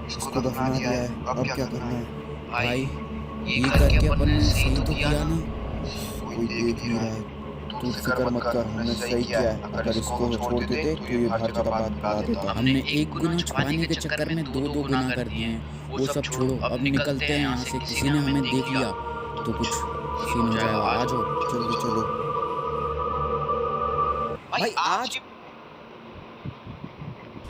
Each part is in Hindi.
इसको दफना दिया है, अब क्या करना है? भाई ये करके अपन ने सही तो किया ना? कोई देख नहीं रहा है। तू फिक्र मत कर, हमने सही किया है। अगर इसको छोड़ देते तो ये हर जगह बात बढ़ा देता। हमने एक गुनाह छुपाने के चक्कर में दो दो गुनाह कर दिए हैं। वो सब छोड़ो, अब निकलते हैं यहाँ से। किसी ने हमें देख लिया तो कुछ सीन हो जाएगा। आ जाओ, जल्दी चलो भाई। आज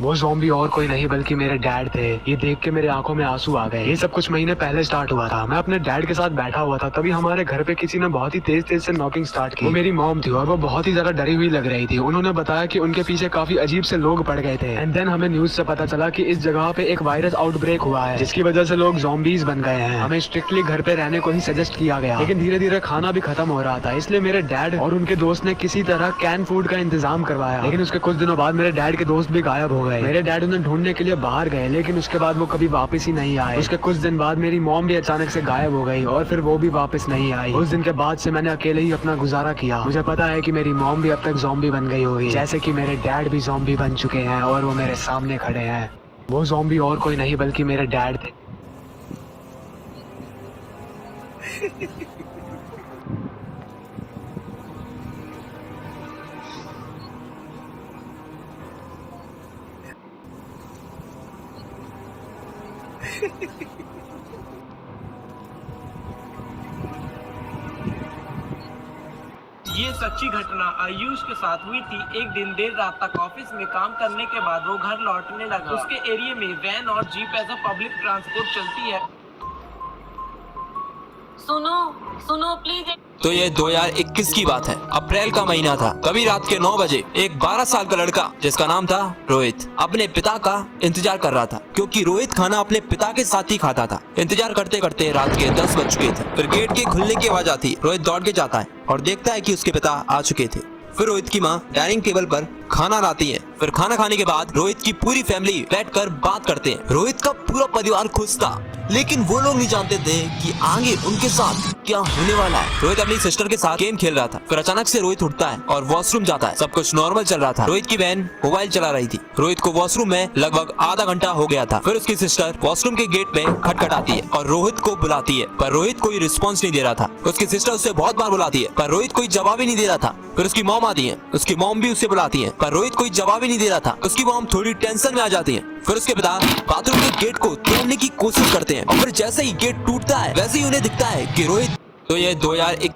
वो ज़ॉम्बी और कोई नहीं बल्कि मेरे डैड थे। ये देख के मेरे आंखों में आंसू आ गए। ये सब कुछ महीने पहले स्टार्ट हुआ था। मैं अपने डैड के साथ बैठा हुआ था, तभी हमारे घर पे किसी ने बहुत ही तेज तेज से नॉकिंग स्टार्ट की। वो मेरी मॉम थी और वो बहुत ही ज्यादा डरी हुई लग रही थी। उन्होंने बताया कि उनके पीछे काफी अजीब से लोग पड़ गए थे। एंड देन हमें न्यूज से पता चला कि इस जगह पे एक वायरस आउटब्रेक हुआ है, जिसकी वजह से लोग ज़ॉम्बीज बन गए हैं। हमें स्ट्रिक्टली घर पे रहने को ही सजेस्ट किया गया, लेकिन धीरे धीरे खाना भी खत्म हो रहा था। इसलिए मेरे डैड और उनके दोस्त ने किसी तरह कैन फूड का इंतजाम करवाया। लेकिन उसके कुछ दिनों बाद मेरे डैड के दोस्त भी गायब हो गए। मेरे डैड उन्हें ढूंढने के लिए बाहर गए, लेकिन उसके बाद वो कभी वापस ही नहीं आए। उसके कुछ दिन बाद मेरी मॉम भी अचानक से गायब हो गई और फिर वो भी वापस नहीं आई। उस दिन के बाद से मैंने अकेले ही अपना गुजारा किया। मुझे पता है कि मेरी मॉम भी अब तक ज़ॉम्बी बन गई होगी, जैसे कि मेरे डैड भी ज़ॉम्बी बन चुके हैं और वो मेरे सामने खड़े हैं। वो ज़ॉम्बी और कोई नहीं बल्कि मेरे डैड थे। ये सच्ची घटना आयुष के साथ हुई थी। एक दिन देर रात तक ऑफिस में काम करने के बाद वो घर लौटने लगा। उसके एरिया में वैन और jeep as a public transport चलती है। सुनो सुनो प्लीज। तो ये 2021 की बात है। अप्रैल का महीना था। कभी रात के 9 बजे एक 12 साल का लड़का जिसका नाम था रोहित अपने पिता का इंतजार कर रहा था, क्योंकि रोहित खाना अपने पिता के साथ ही खाता था। इंतजार करते करते रात के 10 बज चुके थे। फिर गेट के खुलने की आवाज आती। रोहित दौड़ के जाता है और देखता है कि उसके पिता आ चुके थे। फिर रोहित की माँ डाइनिंग टेबल पर खाना लाती है। फिर खाना खाने के बाद रोहित की पूरी फैमिली बैठकर बात करते हैं। रोहित का पूरा परिवार खुश था, लेकिन वो लोग नहीं जानते थे कि आगे उनके साथ क्या होने वाला है। रोहित अपनी सिस्टर के साथ गेम खेल रहा था। फिर अचानक से रोहित उठता है और वॉशरूम जाता है। सब कुछ नॉर्मल चल रहा था। रोहित की बहन मोबाइल चला रही थी। रोहित को वॉशरूम में लगभग आधा घंटा हो गया था। फिर उसकी सिस्टर वॉशरूम के गेट पे खटखटाती है और रोहित को बुलाती है, पर रोहित कोई रिस्पॉन्स नहीं दे रहा था। उसकी सिस्टर उससे बहुत बार बुलाती है, पर रोहित कोई जवाब ही नहीं दे रहा था। फिर उसकी मॉम आती है। उसकी मॉम भी उसे बुलाती है, पर रोहित कोई जवाब ही नहीं दे रहा था। उसकी मॉम थोड़ी टेंशन में आ जाती है। फिर उसके पिता बाथरूम के गेट को तोड़ने की कोशिश करते हैं और फिर जैसे ही गेट टूटता है वैसे ही उन्हें दिखता है कि रोहित। तो ये 2001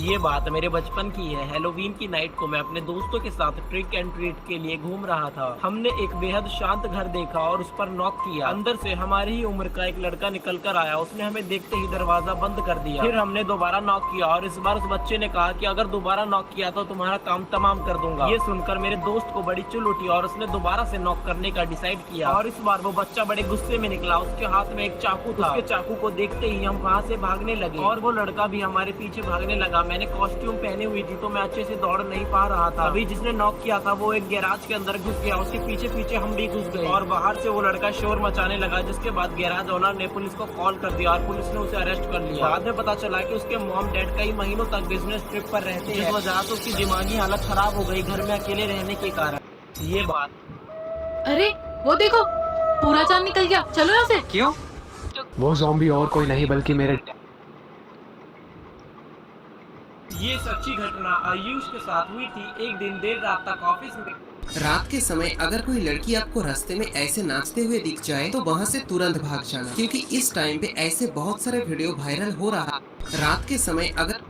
ये बात मेरे बचपन की है। हैलोवीन की नाइट को मैं अपने दोस्तों के साथ ट्रिक एंड ट्रीट के लिए घूम रहा था। हमने एक बेहद शांत घर देखा और उस पर नॉक किया। अंदर से हमारी ही उम्र का एक लड़का निकल कर आया। उसने हमें देखते ही दरवाजा बंद कर दिया। फिर हमने दोबारा नॉक किया और इस बार उस बच्चे ने कहा कि अगर दोबारा नॉक किया तो तुम्हारा काम तमाम कर दूंगा। ये सुनकर मेरे दोस्त को बड़ी चुल उठी और उसने दोबारा से नॉक करने का डिसाइड किया। और इस बार वो बच्चा बड़े गुस्से में निकला। उसके हाथ में एक चाकू था। उसके चाकू को देखते ही हम वहाँ से भागने लगे और वो लड़का भी हमारे पीछे भागने लगा। मैंने कॉस्ट्यूम पहनी हुई थी तो मैं अच्छे से दौड़ नहीं पा रहा था। अभी जिसने नॉक किया था वो एक गैराज के अंदर घुस गया। उसके पीछे पीछे हम भी घुस गए और बाहर से वो लड़का शोर मचाने लगा, जिसके बाद गैराज ओनर ने पुलिस को कॉल कर दिया और पुलिस ने उसे अरेस्ट कर लिया। बाद में पता चला कि उसके मॉम डैड कई महीनों तक बिजनेस ट्रिप पर रहते हैं, जिस वजह से उसकी दिमागी हालत खराब हो गई घर में अकेले रहने के कारण। ये बात। अरे वो देखो, पूरा चांद निकल गया। चलो यहाँ से। क्यों? वो ज़ॉम्बी और कोई नहीं बल्कि मेरे। ये सच्ची घटना आयुष के साथ हुई थी। एक दिन देर रात तक ऑफिस में रात के समय अगर कोई लड़की आपको रास्ते में ऐसे नाचते हुए दिख जाए तो वहाँ से तुरंत भाग जाना, क्योंकि इस टाइम पे ऐसे बहुत सारे वीडियो वायरल हो रहा। रात के समय अगर